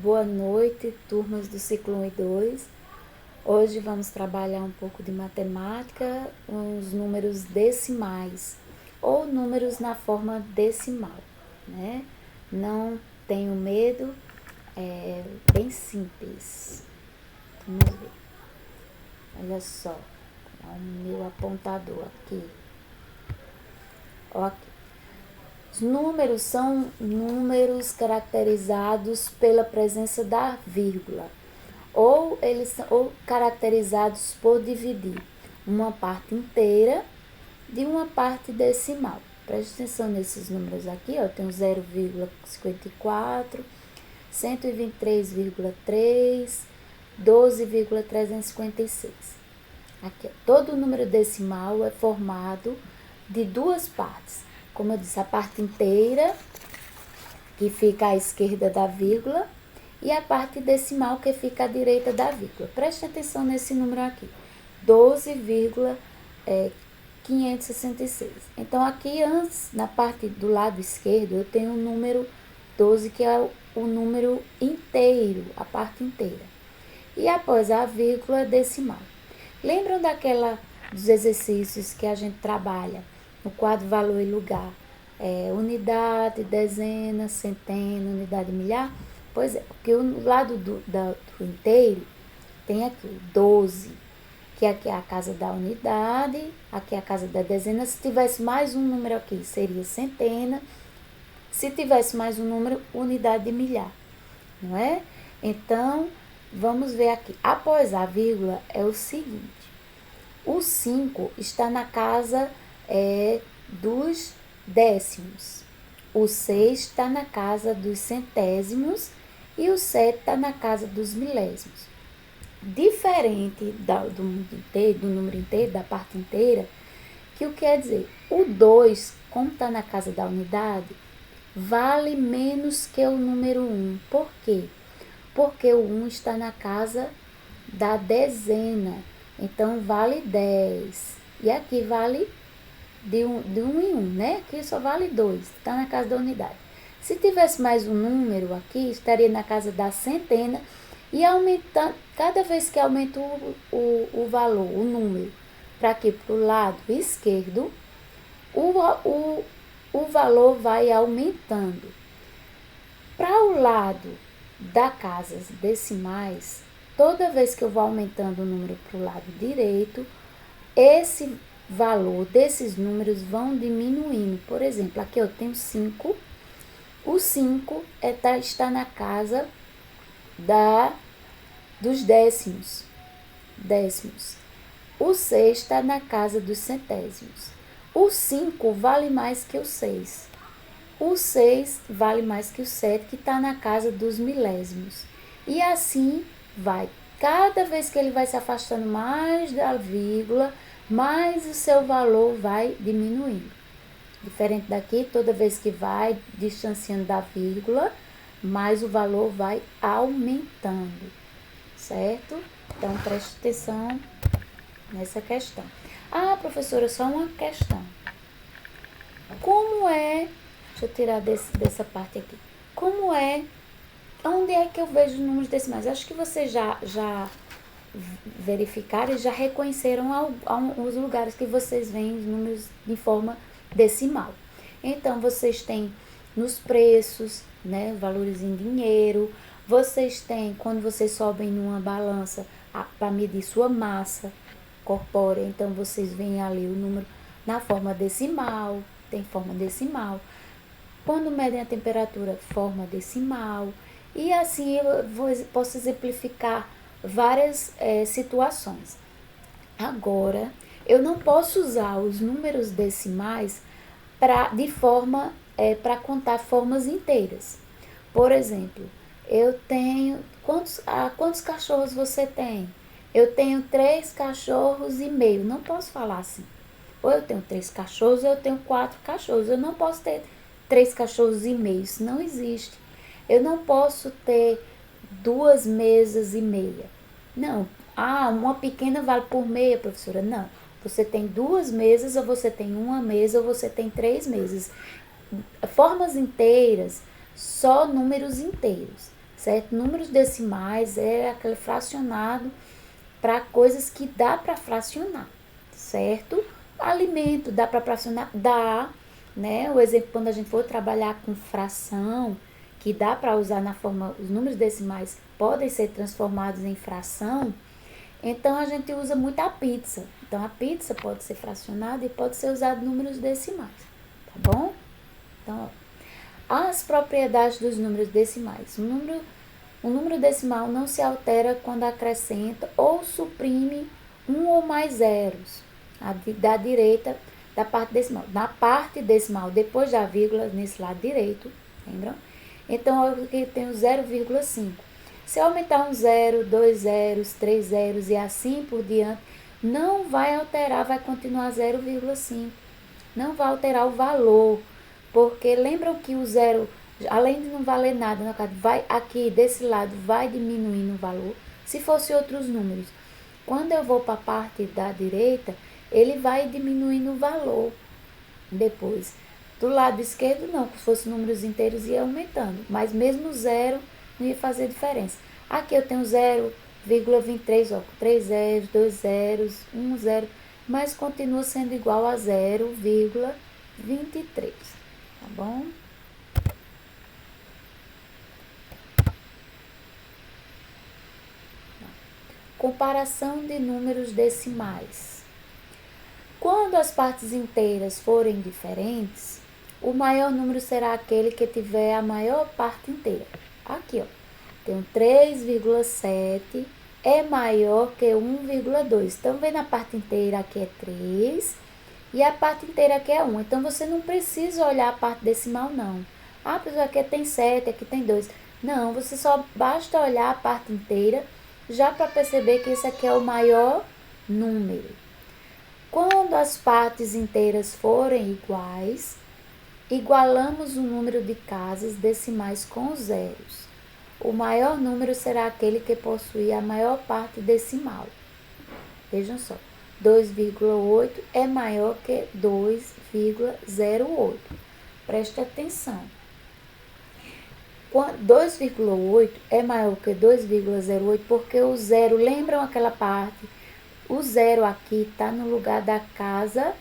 Boa noite, turmas do ciclo 1 e 2. Hoje vamos trabalhar um pouco de matemática, os números decimais, ou números na forma decimal, né? Não tenho medo, é bem simples. Vamos ver. Olha só, o meu apontador aqui. Ok. Os números são números caracterizados pela presença da vírgula, ou eles são caracterizados por dividir uma parte inteira de uma parte decimal. Preste atenção nesses números aqui, ó, tem o 0,54, 123,3, 12,356. Aqui, ó, todo número decimal é formado de duas partes. Como eu disse, a parte inteira, que fica à esquerda da vírgula, e a parte decimal, que fica à direita da vírgula. Preste atenção nesse número aqui, 12,566. Então, aqui antes, na parte do lado esquerdo, eu tenho o número 12, que é o número inteiro, a parte inteira. E após a vírgula, decimal. Lembram dos exercícios que a gente trabalha no quadro valor e lugar? Unidade, dezena, centena, unidade, milhar? Pois é, porque o lado do inteiro tem aqui o 12, que aqui é a casa da unidade, aqui é a casa da dezena. Se tivesse mais um número aqui, seria centena. Se tivesse mais um número, unidade de milhar, não é? Então, vamos ver aqui. Após a vírgula é o seguinte. O 5 está na casa dos décimos. O 6 está na casa dos centésimos e o 7 está na casa dos milésimos. Diferente do número inteiro, da parte inteira, que o quer dizer? O 2, como está na casa da unidade, vale menos que o número 1. Por quê? Porque o 1 está na casa da dezena. Então, vale 10. E aqui vale de um em um, né? Aqui só vale 2. Está na casa da unidade. Se tivesse mais um número aqui, estaria na casa da centena. E aumentando, cada vez que aumenta o valor, o número, para aqui, para o lado esquerdo, o valor vai aumentando. Para o lado das casas decimais, toda vez que eu vou aumentando o número para o lado direito, esse valor desses números vão diminuindo. Por exemplo, aqui eu tenho 5. O 5 está na casa dos décimos. O 6 está na casa dos centésimos. O 5 vale mais que o 6. O 6 vale mais que o 7, que está na casa dos milésimos. E assim vai. Cada vez que ele vai se afastando mais da vírgula, mais o seu valor vai diminuindo. Diferente daqui, toda vez que vai distanciando da vírgula, mais o valor vai aumentando, certo? Então, preste atenção nessa questão. Ah, professora, só uma questão. Deixa eu tirar dessa parte aqui. Onde é que eu vejo os números decimais? Acho que vocês já verificaram e já reconheceram os lugares que vocês veem os números de forma decimal. Então, vocês têm nos preços, né, valores em dinheiro. Vocês têm, quando vocês sobem numa balança para medir sua massa corpórea, então vocês veem ali o número na forma decimal, tem forma decimal. Quando medem a temperatura, forma decimal. E assim eu posso exemplificar várias situações. Agora, eu não posso usar os números decimais para contar formas inteiras. Por exemplo, eu tenho... Quantos cachorros você tem? Eu tenho 3 cachorros e meio. Não posso falar assim. Ou eu tenho 3 cachorros, ou eu tenho 4 cachorros. Eu não posso ter 3 cachorros e meio. Isso não existe. Eu não posso ter 2 mesas e meia. Não. Uma pequena vale por meia, professora. Não. Você tem 2 mesas, ou você tem 1 mesa, ou você tem 3 mesas. Formas inteiras, só números inteiros. certo? Números decimais é aquele fracionado para coisas que dá para fracionar, certo? Alimento dá para fracionar, dá, né? O exemplo quando a gente for trabalhar com fração, que dá para usar na forma, os números decimais podem ser transformados em fração, então a gente usa muito a pizza. Então a pizza pode ser fracionada e pode ser usado números decimais, tá bom? Então, as propriedades dos números decimais. O número decimal não se altera quando acrescenta ou suprime um ou mais zeros da direita da parte decimal. Na parte decimal, depois da vírgula, nesse lado direito, lembram? Então, eu tenho 0,5. Se eu aumentar um zero, dois zeros, três zeros e assim por diante, não vai alterar, vai continuar 0,5. Não vai alterar o valor, porque lembram que o zero, além de não valer nada, no caso, vai aqui desse lado, vai diminuindo o valor. Se fosse outros números, quando eu vou para a parte da direita, ele vai diminuindo o valor depois. Do lado esquerdo, não, se fosse números inteiros, ia aumentando, mas mesmo zero não ia fazer diferença. Aqui eu tenho 0,23, ó, 3 zeros, 2 zeros, 1 zero, mas continua sendo igual a 0,23, tá bom? Comparação de números decimais. Quando as partes inteiras forem diferentes, o maior número será aquele que tiver a maior parte inteira. Aqui, ó, tem 3,7 é maior que 1,2. Então, vem na parte inteira aqui é 3 e a parte inteira aqui é 1. Então, você não precisa olhar a parte decimal, não. Ah, pessoal, aqui tem 7, aqui tem 2. Não, você só basta olhar a parte inteira já para perceber que esse aqui é o maior número. Quando as partes inteiras forem iguais, igualamos o número de casas decimais com os zeros. O maior número será aquele que possui a maior parte decimal. Vejam só, 2,8 é maior que 2,08. Preste atenção. 2,8 é maior que 2,08 porque o zero, lembram aquela parte? O zero aqui está no lugar da casa,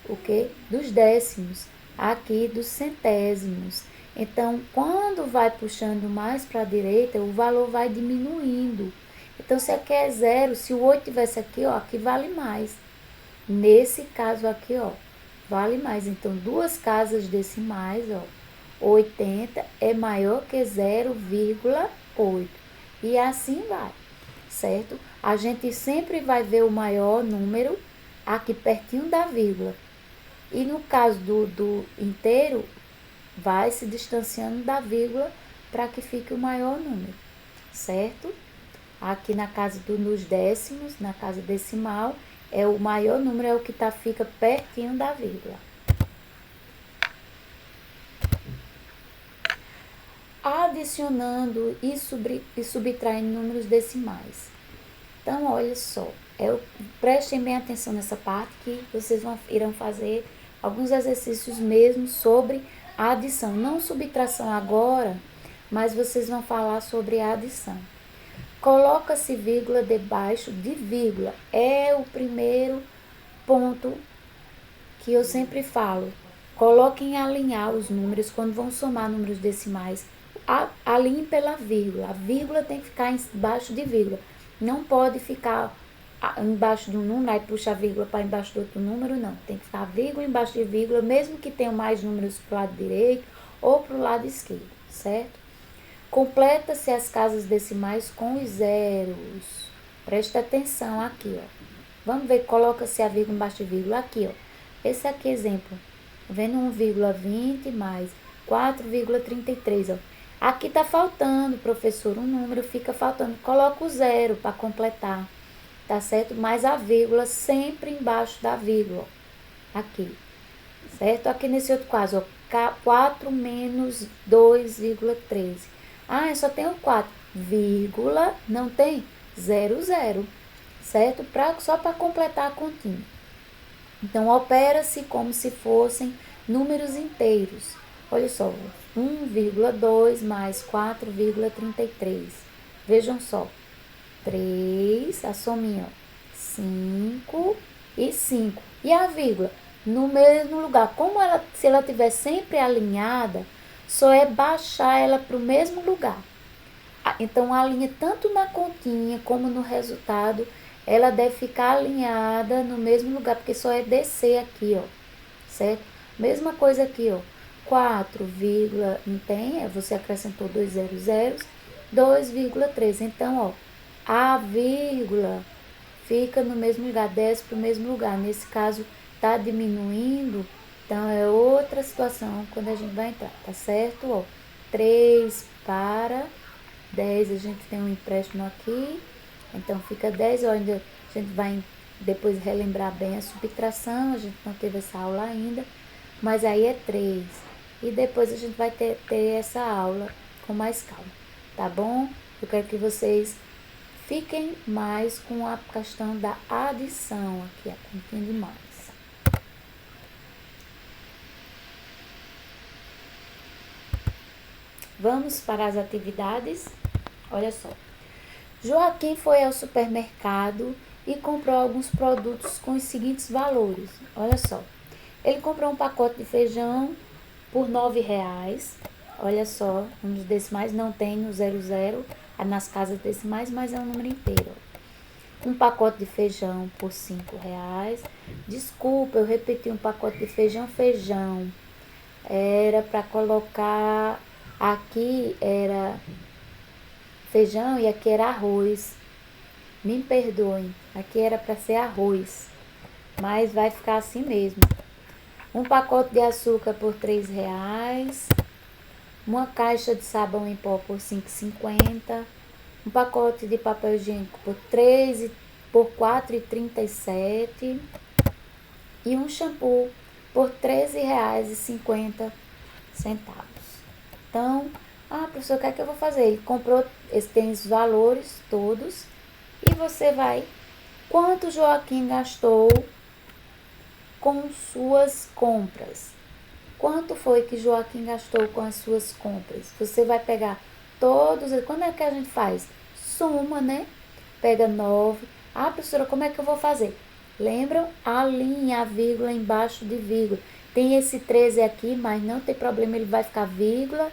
o quê? Dos décimos, aqui dos centésimos. Então, quando vai puxando mais para a direita, o valor vai diminuindo. Então, se aqui é zero, se o 8 tivesse aqui, ó, aqui vale mais. Nesse caso aqui, ó, vale mais. Então, duas casas decimais, ó, 80 é maior que 0,8. E assim vai, certo? A gente sempre vai ver o maior número aqui pertinho da vírgula. E no caso do inteiro, vai se distanciando da vírgula para que fique o maior número, certo? Aqui na casa dos décimos, na casa decimal, é o maior número, é o que fica pertinho da vírgula. Adicionando e subtraindo números decimais. Então, olha só, prestem bem atenção nessa parte que vocês irão fazer alguns exercícios mesmo sobre a adição. Não subtração agora, mas vocês vão falar sobre a adição. Coloca-se vírgula debaixo de vírgula. É o primeiro ponto que eu sempre falo. Coloquem alinhar os números quando vão somar números decimais. Alinhe pela vírgula. A vírgula tem que ficar embaixo de vírgula. Não pode ficar embaixo de um número, aí puxa a vírgula para embaixo do outro número, não. Tem que ficar vírgula embaixo de vírgula, mesmo que tenham mais números para o lado direito ou para o lado esquerdo, certo? Completa-se as casas decimais com os zeros. Presta atenção aqui, ó. Vamos ver, coloca-se a vírgula embaixo de vírgula aqui, ó. Esse aqui, exemplo, vendo 1,20 mais 4,33, ó. Aqui tá faltando, professor, um número fica faltando. Coloca o zero para completar, tá certo? Mas a vírgula sempre embaixo da vírgula, ó. Aqui, certo? Aqui nesse outro caso, ó, 4 menos 2,13. Ah, eu só tenho 4, vírgula, não tem? 0, certo? Só para completar a continha. Então, opera-se como se fossem números inteiros. Olha só, 1,2 mais 4,33. Vejam só, 3, a sominha, ó, 5 e 5. E a vírgula? No mesmo lugar. Como ela, se ela estiver sempre alinhada, só é baixar ela para o mesmo lugar. Então, a linha, tanto na continha como no resultado, ela deve ficar alinhada no mesmo lugar, porque só é descer aqui, ó, certo? Mesma coisa aqui, ó, 4, tem, você acrescentou 2 zeros, 2,3. Então, ó, a vírgula fica no mesmo lugar, desce para o mesmo lugar. Nesse caso, tá diminuindo, então é outra situação quando a gente vai entrar, tá certo? Ó, 3 para 10, a gente tem um empréstimo aqui, então fica 10, ó, ainda a gente vai depois relembrar bem a subtração, a gente não teve essa aula ainda, mas aí é 3. E depois a gente vai ter essa aula com mais calma, tá bom? Eu quero que vocês fiquem mais com a questão da adição aqui, a continha de mais. Vamos para as atividades? Olha só. Joaquim foi ao supermercado e comprou alguns produtos com os seguintes valores. Olha só. Ele comprou um pacote de feijão por R$ 9. Olha só, nos decimais não tem no 00, nas casas decimais, mas é um número inteiro. Um pacote de feijão por R$ 5. Desculpa, eu repeti um pacote de feijão. Era para colocar, aqui era feijão e aqui era arroz. Me perdoem, aqui era para ser arroz, mas vai ficar assim mesmo. Um pacote de açúcar por R$ 3. Uma caixa de sabão em pó por R$ 5,50. Um pacote de papel higiênico por R$ 4,37. E um shampoo por R$ 13,50. Então, professor, o que é que eu vou fazer? Ele comprou, tem os valores todos. E você vai, quanto Joaquim gastou com suas compras? Quanto foi que Joaquim gastou com as suas compras? Você vai pegar todos, quando é que a gente faz? Soma, né? Pega 9. Professora, como é que eu vou fazer? Lembram? Alinha a vírgula embaixo de vírgula. Tem esse 13 aqui, mas não tem problema, ele vai ficar vírgula,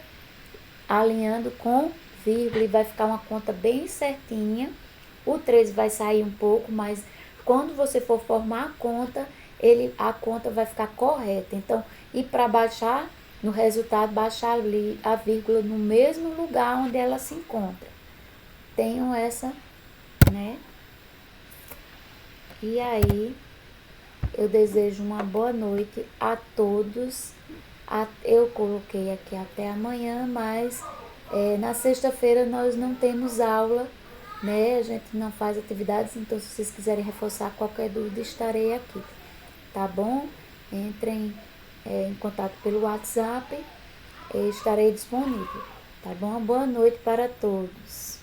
alinhando com vírgula, e vai ficar uma conta bem certinha. O 13 vai sair um pouco, mas quando você for formar a conta, a conta vai ficar correta. Então, e para baixar, no resultado, baixar ali a vírgula no mesmo lugar onde ela se encontra. Tenho essa, né? E aí, eu desejo uma boa noite a todos. Eu coloquei aqui até amanhã, mas na sexta-feira nós não temos aula, né? A gente não faz atividades, então se vocês quiserem reforçar qualquer dúvida, estarei aqui, tá bom? Entrem em contato pelo WhatsApp, estarei disponível, tá bom? Boa noite para todos.